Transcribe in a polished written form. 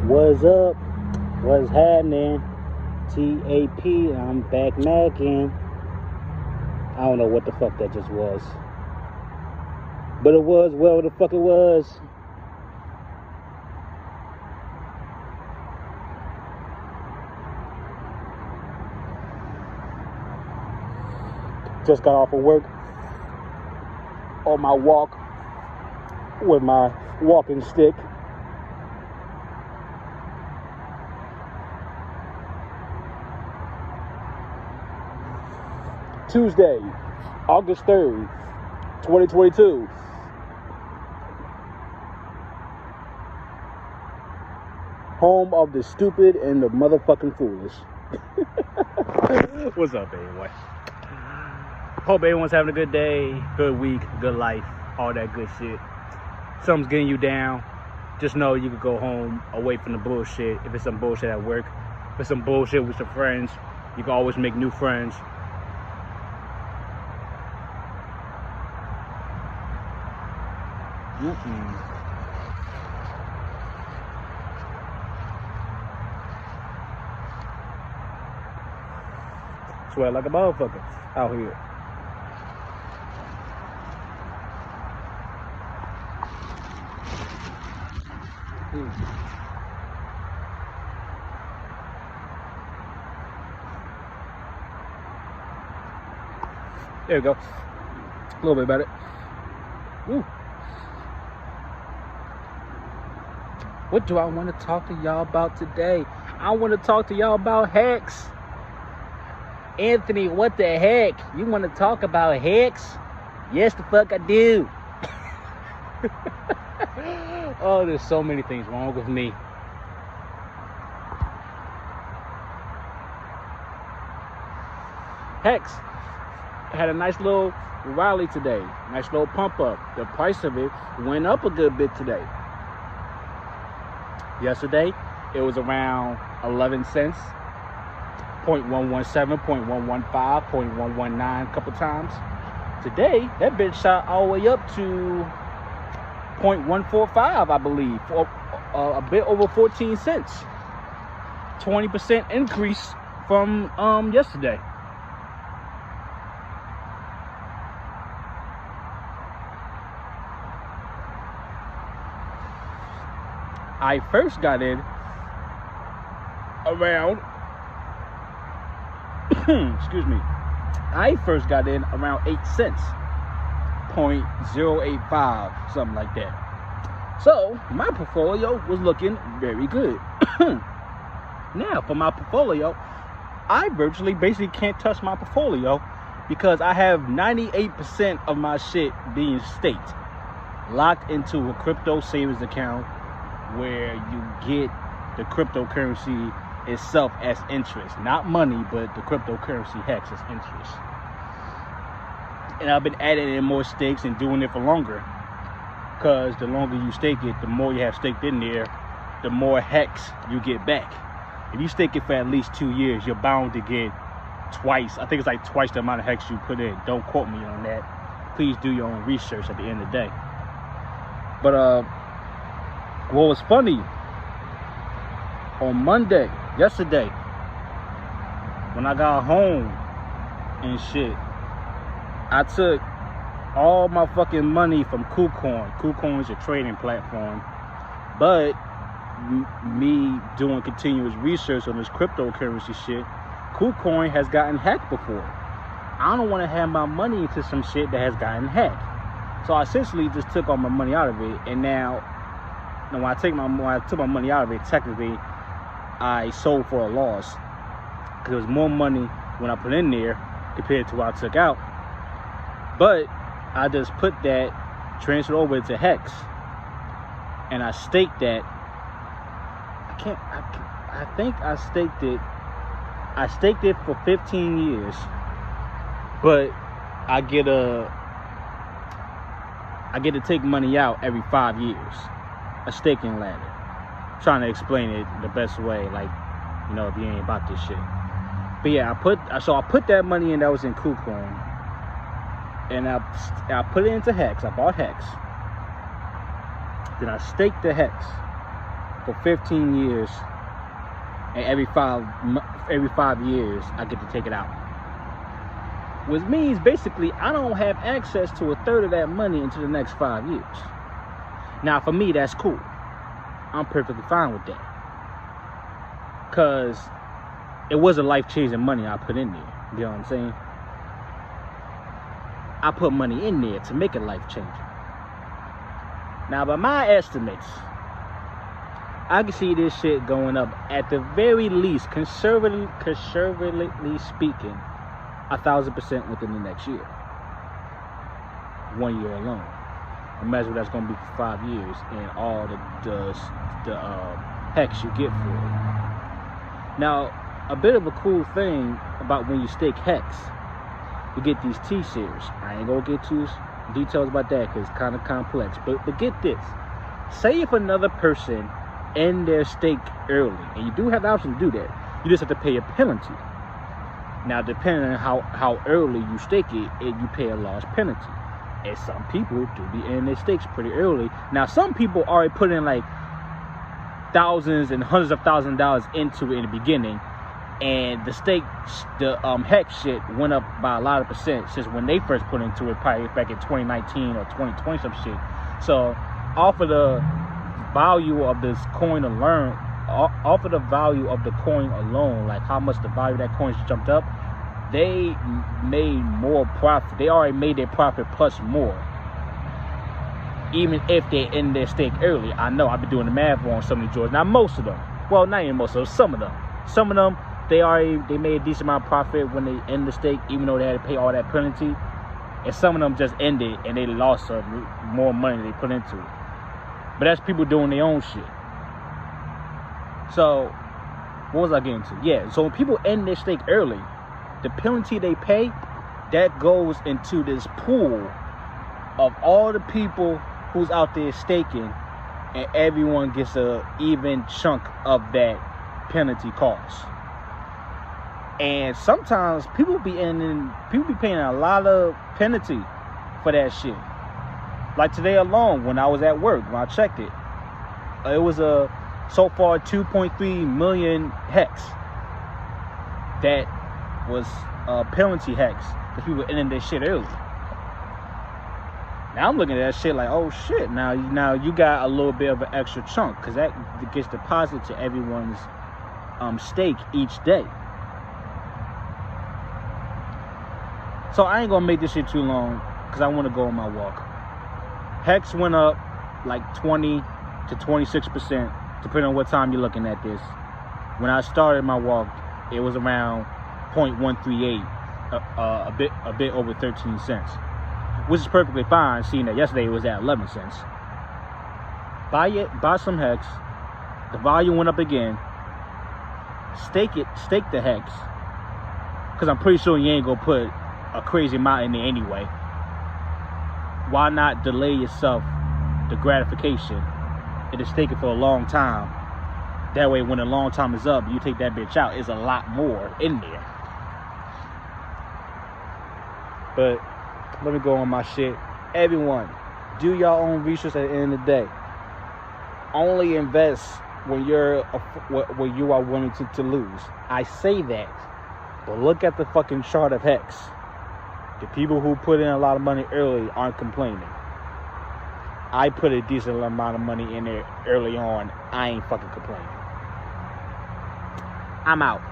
What's up? What's happening? TAP, I'm back macking. I don't know what the fuck that just was. But it was, well, the fuck it was. Just got off of work. On my walk with my walking stick. Tuesday, August 3rd, 2022. Home of the stupid and the motherfucking foolish. What's up, everyone? Hope everyone's having a good day, good week, good life, all that good shit. Something's getting you down, just know you can go home away from the bullshit. If it's some bullshit at work, if it's some bullshit with some friends, you can always make new friends. Sweat like a motherfucker out here. There we go. A little bit better. Woo. What do I want to talk to y'all about today? I want to talk to y'all about hex. Anthony, what the heck? You want to talk about hex? Yes, the fuck I do. Oh, there's so many things wrong with me. Hex had a nice little rally today. Nice little pump up. The price of it went up a good bit today. Yesterday, it was around 11 cents, 0.117, 0.115, 0.119 a couple times. Today, that bitch shot all the way up to 0.145, I believe, for a bit over 14 cents. 20% increase from yesterday. I first got in around, excuse me, I first got in around 8 cents, 0.085, something like that. So my portfolio was looking very good. Now for my portfolio, I virtually basically can't touch my portfolio because I have 98% of my shit being staked, locked into a crypto savings account where you get the cryptocurrency itself as interest. Not money, but the cryptocurrency hex as interest. And I've been adding in more stakes and doing it for longer. Because the longer you stake it, the more you have staked in there, the more hex you get back. If you stake it for at least 2 years, you're bound to get twice. I think it's like twice the amount of hex you put in. Don't quote me on that. Please do your own research at the end of the day. But what was funny, on yesterday, when I got home and shit, I took all my fucking money from KuCoin. KuCoin is a trading platform, but me doing continuous research on this cryptocurrency shit, KuCoin has gotten hacked before. I don't want to have my money into some shit that has gotten hacked. So I essentially just took all my money out of it, and now when I took my money out of it, technically, I sold for a loss. Because there was more money when I put in there compared to what I took out. But I just put that, transferred over to hex, and I staked that. I think I staked it for 15 years. But I get to take money out every 5 years. A staking ladder. Trying to explain it the best way, like, you know, if you ain't about this shit. But yeah, I put that money in that was in KuCoin, and I put it into hex. I bought hex. Then I staked the hex. for 15 years, and every 5 years I get to take it out. Which means basically I don't have access to a third of that money into the next 5 years. Now for me, that's cool. I'm perfectly fine with that. Cause it wasn't life-changing money I put in there. You know what I'm saying? I put money in there to make it life-changing. Now by my estimates, I can see this shit going up at the very least, conservatively speaking, 1,000% within the next year. 1 year alone. Imagine what that's going to be for 5 years and all the hex you get for it. Now, a bit of a cool thing about when you stake hex, you get these T-shares. I ain't going to get too details about that because it's kind of complex. But get this. Say if another person end their stake early, and you do have the option to do that, you just have to pay a penalty. Now, depending on how early you stake it, you pay a large penalty. And some people do be ending their stakes pretty early. Now, some people already put in like thousands and hundreds of thousands of dollars into it in the beginning, and the stake, the hex shit went up by a lot of percent since when they first put into it, probably back in 2019 or 2020, some shit. So, off of the value of this coin alone, off of the value of the coin alone, like how much the value of that coin jumped up, they made more profit. They already made their profit plus more, even if they end their stake early. I know I've been doing the math on some of the joints. Not most of them. Well, not even most of them. Some of them. Some of them, they made a decent amount of profit when they end the stake, even though they had to pay all that penalty. And some of them just ended and they lost more money they put into it. But that's people doing their own shit. So, what was I getting to? Yeah, so when people end their stake early, the penalty they pay, that goes into this pool of all the people who's out there staking, and everyone gets a even chunk of that penalty cost. And sometimes people be paying a lot of penalty for that shit. Like today alone, when I was at work, when I checked it, it was so far 2.3 million hex that was penalty hex because people ending their shit early. Now I'm looking at that shit like, oh shit, now you got a little bit of an extra chunk because that gets deposited to everyone's stake each day. So I ain't gonna make this shit too long because I want to go on my walk. Hex went up like 20 to 26%, depending on what time you're looking at this. When I started my walk, it was around 0.138, a bit over 13 cents, which is perfectly fine, seeing that yesterday it was at 11 cents. Buy some hex. The volume went up again. Stake the hex, because I'm pretty sure you ain't gonna put a crazy amount in there anyway. Why not delay yourself the gratification and just stake it for a long time? That way, when the long time is up, you take that bitch out, it's a lot more in there. But let me go on my shit. Everyone, do your own research at the end of the day. Only invest when you are willing to lose. I say that, but look at the fucking chart of hex. The people who put in a lot of money early aren't complaining. I put a decent amount of money in there early on. I ain't fucking complaining. I'm out.